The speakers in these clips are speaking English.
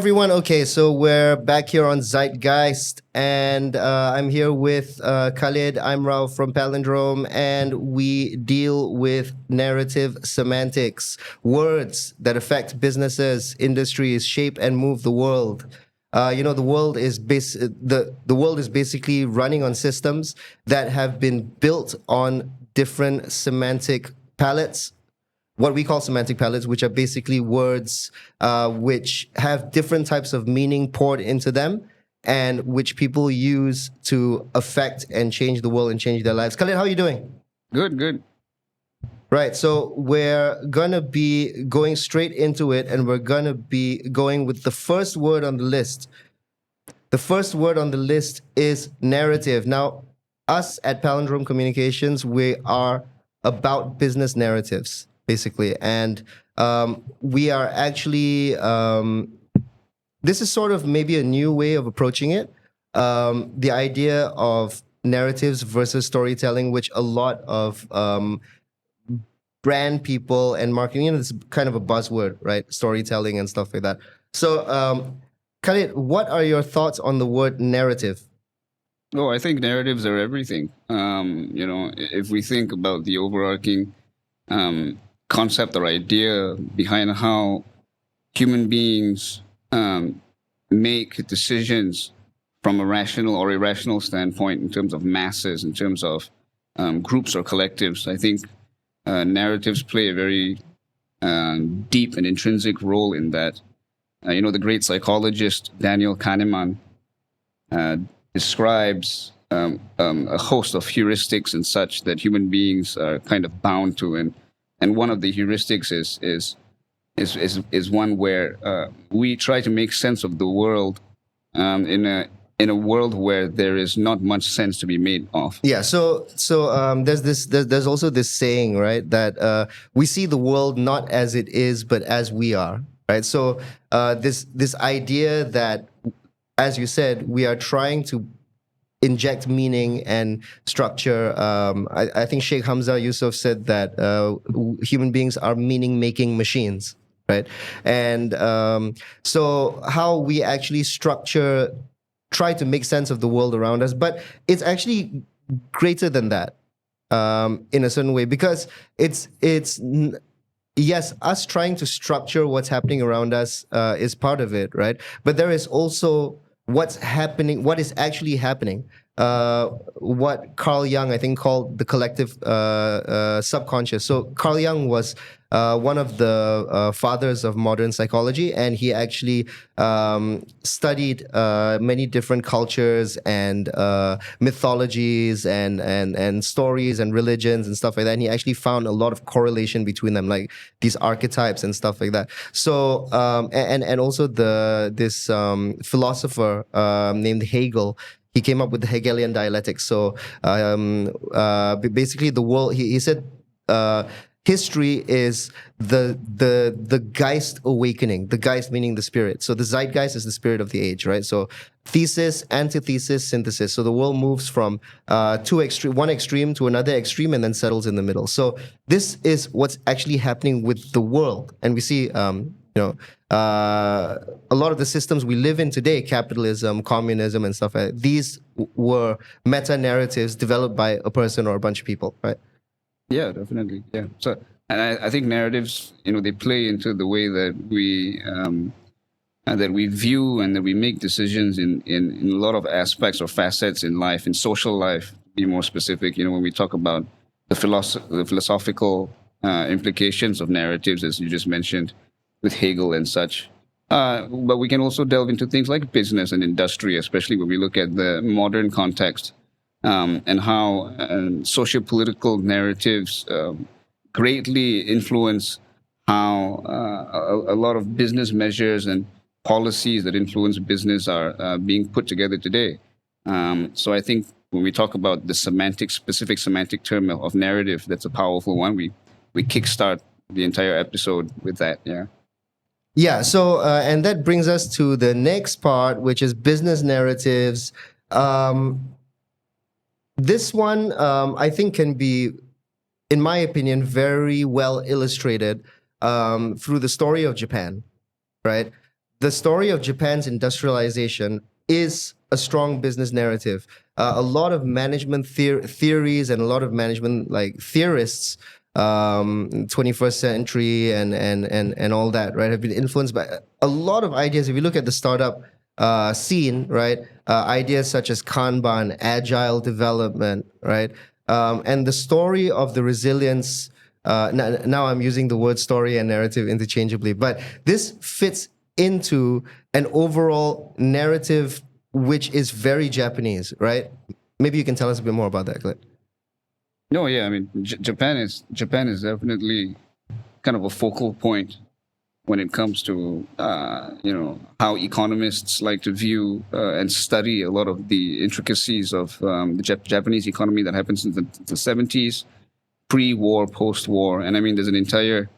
everyone. Okay, so we're back here on Zeitgeist, and I'm here with Khalid. I'm Rauf from Palindrome, and we deal with narrative semantics, words that affect businesses, industries, shape and move the world. The world is the world is basically running on systems that have been built on different semantic palettes, what we call semantic palettes, which are basically words which have different types of meaning poured into them and which people use to affect and change the world and change their lives. Khalid, how are you doing? Good, good. Right, so we're gonna be going straight into it, and we're gonna be going with the first word on the list. The first word on the list is narrative. Now, us at Palindrome Communications, we are about business narratives, basically. And we are actually, this is sort of maybe a new way of approaching it. The idea of narratives versus storytelling, which a lot of brand people and marketing, it's kind of a buzzword, right? Storytelling and stuff like that. So, Khalid, what are your thoughts on the word narrative? Oh, I think narratives are everything. If we think about the overarching concept or idea behind how human beings make decisions from a rational or irrational standpoint in terms of masses, in terms of groups or collectives, I think narratives play a very deep and intrinsic role in that. The great psychologist Daniel Kahneman describes a host of heuristics and such that human beings are kind of bound to, and one of the heuristics is one where we try to make sense of the world in a world where there is not much sense to be made of. Yeah, so there's also this saying, right, that we see the world not as it is, but as we are, right? So this idea that, as you said, we are trying to inject meaning and structure. I think Sheikh Hamza Yusuf said that human beings are meaning-making machines, right? And so how we actually try to make sense of the world around us, but it's actually greater than that in a certain way, because yes, us trying to structure what's happening around us is part of it, right? But there is also what's happening, what is actually happening. What Carl Jung, I think, called the collective subconscious. So Carl Jung was one of the fathers of modern psychology, and he actually studied many different cultures and mythologies and stories and religions and stuff like that. And he actually found a lot of correlation between them, like these archetypes and stuff like that. So and also this philosopher named Hegel. He came up with the Hegelian dialectic. So basically, the world. He said history is the Geist awakening. The Geist meaning the spirit. So the Zeitgeist is the spirit of the age, right? So thesis, antithesis, synthesis. So the world moves from one extreme to another extreme, and then settles in the middle. So this is what's actually happening with the world, and we see. A lot of the systems we live in today, capitalism, communism, and stuff like that, these were meta narratives developed by a person or a bunch of people, right? Yeah, definitely. Yeah. So, and I think narratives, they play into the way that we view and that we make decisions in a lot of aspects or facets in life, in social life. To be more specific, when we talk about the philosophical implications of narratives, as you just mentioned, with Hegel and such. But we can also delve into things like business and industry, especially when we look at the modern context and how socio-political narratives greatly influence how a lot of business measures and policies that influence business are being put together today. So I think when we talk about the specific semantic term of narrative, that's a powerful one. We kickstart the entire episode with that, yeah. Yeah, so and that brings us to the next part, which is business narratives. This one, I think, can be, in my opinion, very well illustrated through the story of Japan, right? the story of Japan's industrialization is a strong business narrative. A lot of management theories and a lot of management like theorists, 21st century and all that, right, have been influenced by a lot of ideas. If you look at the startup scene, right, ideas such as Kanban, agile development, right, and the story of the resilience. Now I'm using the word story and narrative interchangeably, but this fits into an overall narrative which is very Japanese, right? Maybe you can tell us a bit more about that, Khalid. No, yeah, I mean, Japan is definitely kind of a focal point when it comes to how economists like to view and study a lot of the intricacies of the Japanese economy that happens in the 70s, pre-war, post-war, and I mean, there's an entire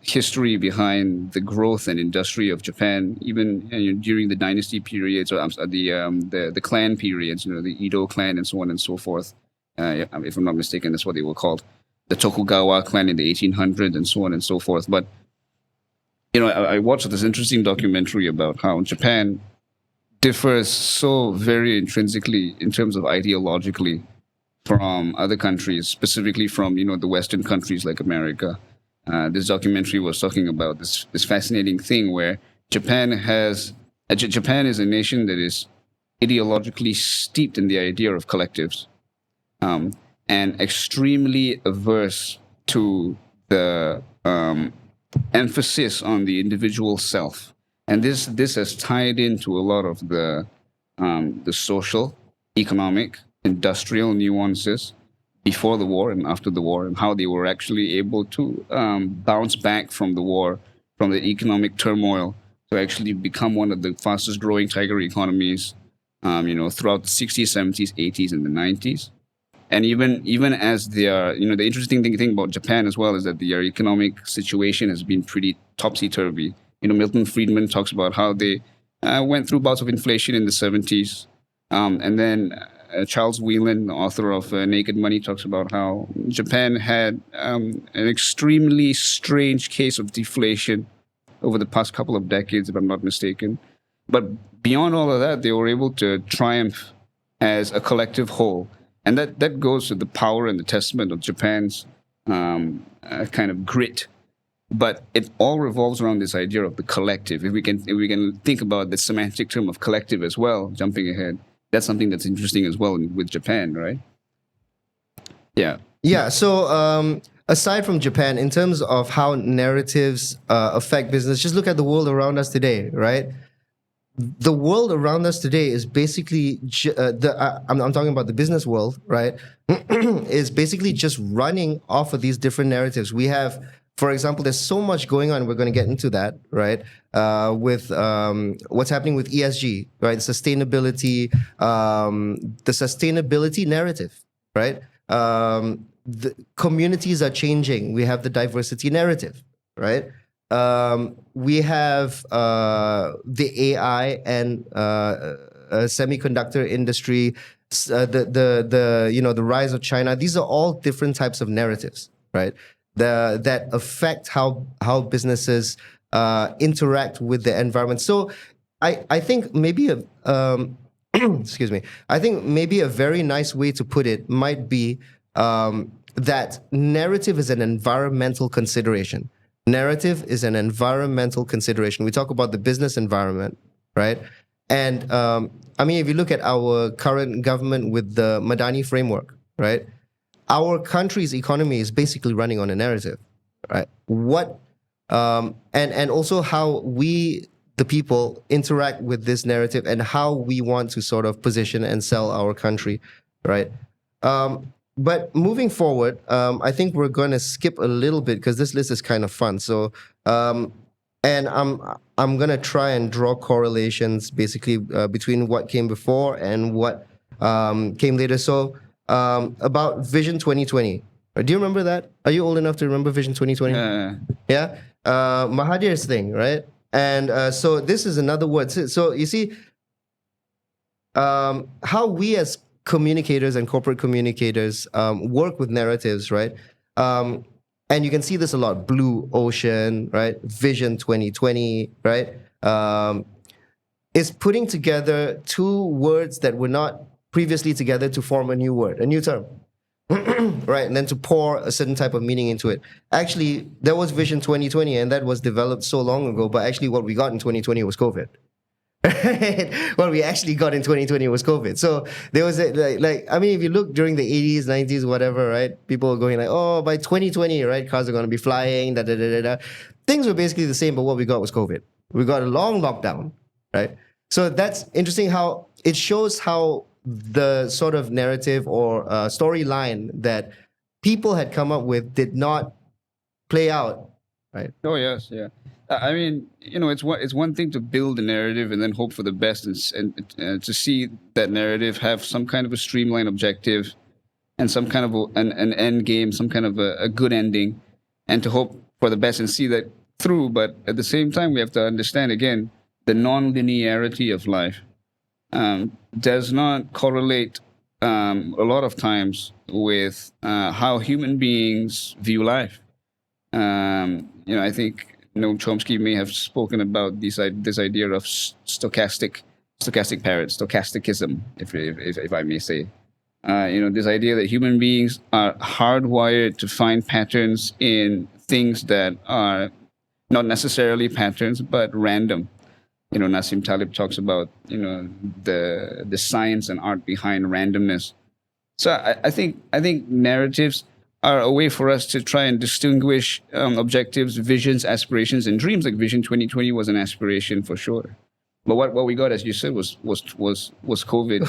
history behind the growth and industry of Japan, even during the dynasty periods or the clan periods, the Edo clan and so on and so forth. If I'm not mistaken, that's what they were called, the Tokugawa clan in the 1800s and so on and so forth. But I watched this interesting documentary about how Japan differs so very intrinsically in terms of ideologically from other countries, specifically from the Western countries like America. This documentary was talking about this fascinating thing where Japan is a nation that is ideologically steeped in the idea of collectives, and extremely averse to the emphasis on the individual self. And this has tied into a lot of the social, economic, industrial nuances before the war and after the war, and how they were actually able to bounce back from the war, from the economic turmoil, to actually become one of the fastest growing tiger economies, throughout the 60s, 70s, 80s, and the 90s. And even as they are, the interesting thing about Japan as well is that their economic situation has been pretty topsy-turvy. Milton Friedman talks about how they went through bouts of inflation in the 70s, and then Charles Whelan, the author of Naked Money, talks about how Japan had an extremely strange case of deflation over the past couple of decades, if I'm not mistaken. But beyond all of that, they were able to triumph as a collective whole. And that goes to the power and the testament of Japan's kind of grit. But it all revolves around this idea of the collective. If we can think about the semantic term of collective as well, jumping ahead, that's something that's interesting as well with Japan, right? Yeah. Yeah. So aside from Japan, in terms of how narratives affect business, just look at the world around us today, right? The world around us today is basically I'm talking about the business world, right? Is basically just running off of these different narratives. We have, for example, there's so much going on. We're going to get into that, right? With what's happening with ESG, right? The sustainability narrative, right? The communities are changing. We have the diversity narrative, right? We have the AI and semiconductor industry, the rise of China. These are all different types of narratives, right? That affect how businesses interact with the environment. So, I think maybe excuse me. I think maybe a very nice way to put it might be that narrative is an environmental consideration. Narrative is an environmental consideration. We talk about the business environment, right? And I mean, if you look at our current government with the Madani framework, right? Our country's economy is basically running on a narrative, right? And also how we, the people, interact with this narrative and how we want to sort of position and sell our country, right? But moving forward, I think we're going to skip a little bit because this list is kind of fun. So, and I'm going to try and draw correlations basically between what came before and what came later. So, about Vision 2020. Do you remember that? Are you old enough to remember Vision 2020? Yeah. Mahathir's thing, right? And so this is another word. So you see, how we as communicators and corporate communicators work with narratives, right? and you can see this a lot. Blue Ocean, right? Vision 2020, right? Is putting together two words that were not previously together to form a new word, a new term, right? And then to pour a certain type of meaning into it. Actually, there was Vision 2020, and that was developed so long ago. But actually, what we got in 2020 was COVID. Right? What we actually got in 2020 was COVID. So there was I mean, if you look during the 80s, 90s, whatever, right? People were going like, oh, by 2020, right, cars are going to be flying, da da da da da. Things were basically the same, but what we got was COVID. We got a long lockdown, right? So that's interesting how it shows how the sort of narrative or storyline that people had come up with did not play out, right? Oh yes, yeah. I mean, it's one thing to build a narrative and then hope for the best, and to see that narrative have some kind of a streamlined objective and some kind of an end game, some kind of a good ending, and to hope for the best and see that through. But at the same time, we have to understand again the non-linearity of life does not correlate a lot of times with how human beings view life. I think Noam Chomsky may have spoken about this idea of stochastic parrots, stochasticism, if I may say. This idea that human beings are hardwired to find patterns in things that are not necessarily patterns, but random. Nassim Taleb talks about the science and art behind randomness. So I think narratives are a way for us to try and distinguish objectives, visions, aspirations, and dreams. Like Vision 2020 was an aspiration for sure. But what we got, as you said, was COVID.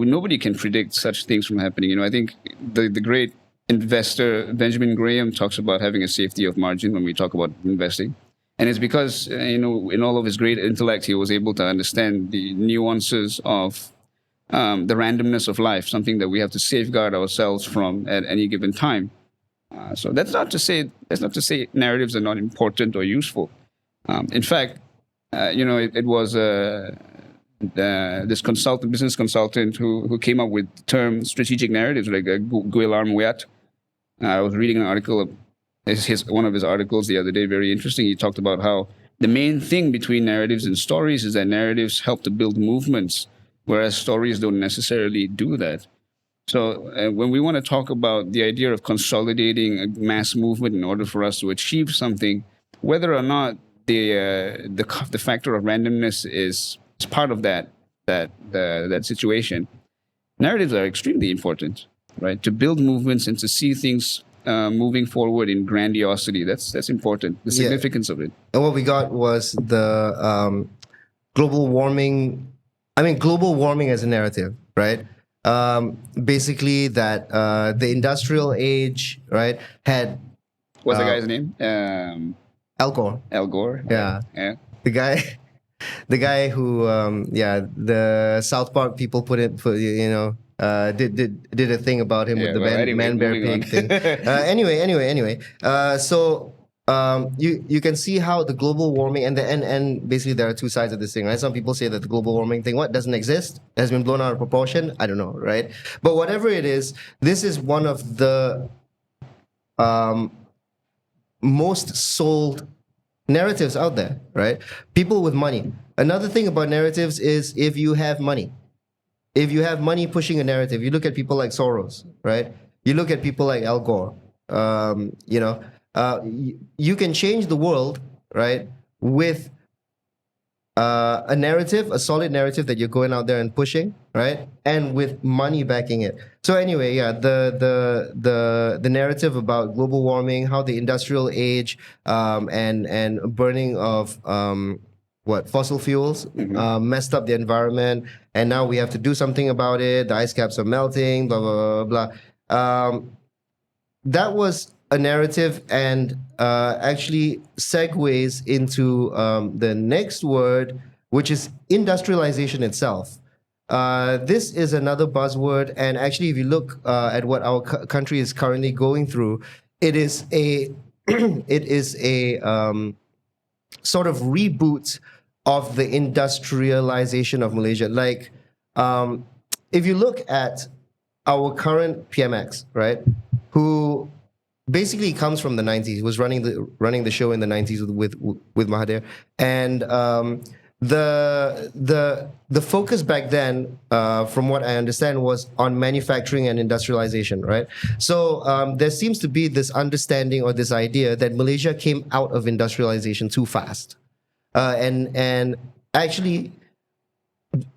Nobody can predict such things from happening. I think the great investor Benjamin Graham talks about having a safety of margin when we talk about investing, and it's because in all of his great intellect, he was able to understand the nuances of the randomness of life, something that we have to safeguard ourselves from at any given time. So that's not to say narratives are not important or useful. In fact, it was this business consultant who came up with the term strategic narratives, like Guillermo Wyatt. I was reading an article of one of his articles the other day, very interesting. He talked about how the main thing between narratives and stories is that narratives help to build movements, whereas stories don't necessarily do that. So when we want to talk about the idea of consolidating a mass movement in order for us to achieve something, whether or not the factor of randomness is part of that situation, narratives are extremely important, right? To build movements and to see things moving forward in grandiosity. That's important. The Yeah. significance of it. And what we got was the global warming. I mean, global warming as a narrative, right? Basically, that the industrial age, right, had What's the guy's name? Al Gore. Al Gore. Yeah. Yeah. The guy, the guy who, the South Park people did a thing about him Yeah, with the well, anyway, man bear moving pig on. thing. Anyway. So you can see how the global warming and basically there are two sides of this thing, right? Some people say that the global warming thing doesn't exist, has been blown out of proportion. I don't know, right? But whatever it is, this is one of the most sold narratives out there, right? People with money. Another thing about narratives is if you have money pushing a narrative, you look at people like Soros, right? You look at people like Al Gore. You can change the world, right, with a narrative, a solid narrative that you're going out there and pushing, right, and with money backing it. So anyway, yeah, the narrative about global warming, how the industrial age, and burning of fossil fuels messed up the environment, and now we have to do something about it. The ice caps are melting, blah blah blah blah. That was a narrative, and actually segues into the next word, which is industrialization itself. This is another buzzword, and actually, if you look at what our country is currently going through, it is a it is a sort of reboot of the industrialization of Malaysia. Like, if you look at our current PMX, right, who basically comes from the 90s. He was running the show in the 90s with Mahathir, and the focus back then, from what I understand, was on manufacturing and industrialization, right? So there seems to be this understanding or this idea that Malaysia came out of industrialization too fast, and actually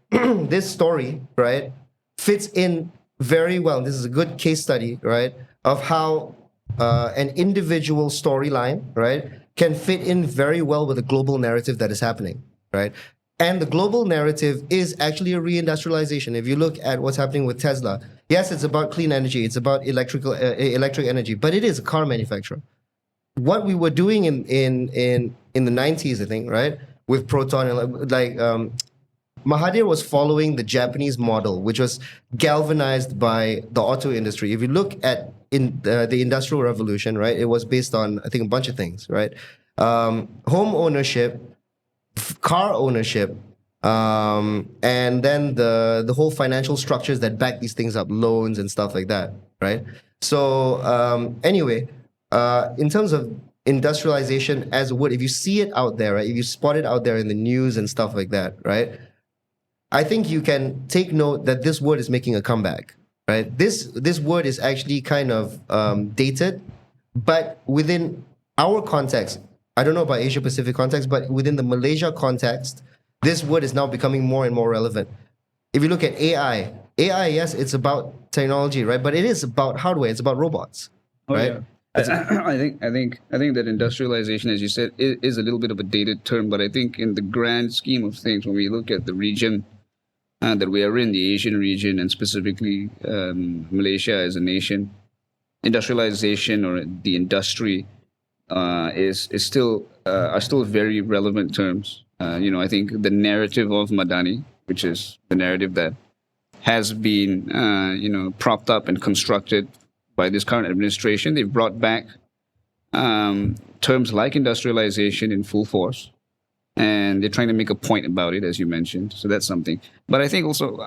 this story, right, fits in very well. This is a good case study, right, of how an individual storyline, right, can fit in very well with the global narrative that is happening, right? And the global narrative is actually a reindustrialization. If you look at what's happening with Tesla, yes, it's about clean energy, it's about electric energy, but it is a car manufacturer. What we were doing in the 90s, I think, right, with Proton and Mahathir was following the Japanese model, which was galvanized by the auto industry. If you look at the Industrial Revolution, right, it was based on, I think, a bunch of things, right? Home ownership, car ownership, and then the whole financial structures that back these things up, loans and stuff like that, right? So anyway, in terms of industrialization as a word, if you see it out there, right, if you spot it out there in the news and stuff like that, right, I think you can take note that this word is making a comeback, right? This word is actually kind of dated, but within our context, I don't know about Asia Pacific context, but within the Malaysia context, this word is now becoming more and more relevant. If you look at AI, yes, it's about technology, right? But it is about hardware. It's about robots, right? Yeah. I think that industrialization, as you said, is a little bit of a dated term, but I think in the grand scheme of things, when we look at the region that we are in, the Asian region, and specifically Malaysia as a nation, industrialization or the industry is still are still very relevant terms. I think the narrative of Madani, which is the narrative that has been propped up and constructed by this current administration, they've brought back terms like industrialization in full force, and they're trying to make a point about it, as you mentioned. So that's something. But I think also,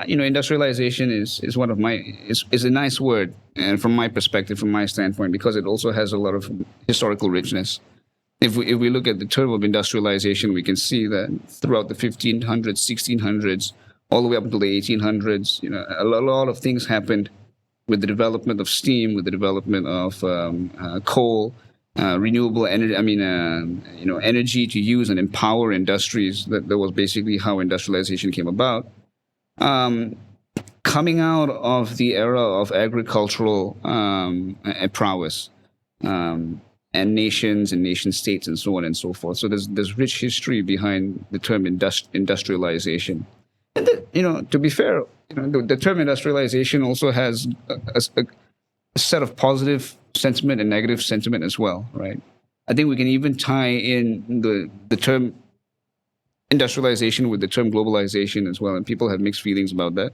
industrialization is one of my is a nice word, and from my perspective, from my standpoint, because it also has a lot of historical richness. If we look at the term of industrialization, we can see that throughout the 1500s, 1600s, all the way up until the 1800s, a lot of things happened with the development of steam, with the development of coal, renewable energy. Energy to use and empower industries. That was basically how industrialization came about. Coming out of the era of agricultural prowess, and nations and nation states and so on and so forth. So there's rich history behind the term industrialization. And to be fair, the term industrialization also has a set of positive sentiment and negative sentiment as well, right? I think we can even tie in the term industrialization with the term globalization as well, and people have mixed feelings about that.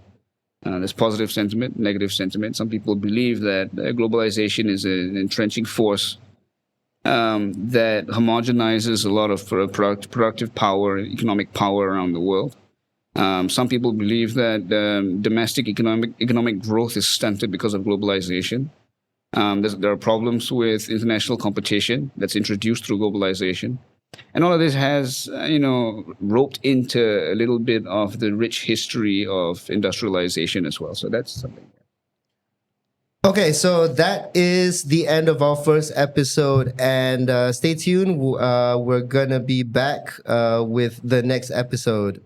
There's positive sentiment, negative sentiment. Some people believe that globalization is an entrenching force that homogenizes a lot of productive power and economic power around the world. Some people believe that domestic economic growth is stunted because of globalization. There are problems with international competition that's introduced through globalization. And all of this has, roped into a little bit of the rich history of industrialization as well. So that's something. Okay, so that is the end of our first episode, and stay tuned. We're gonna be back with the next episode.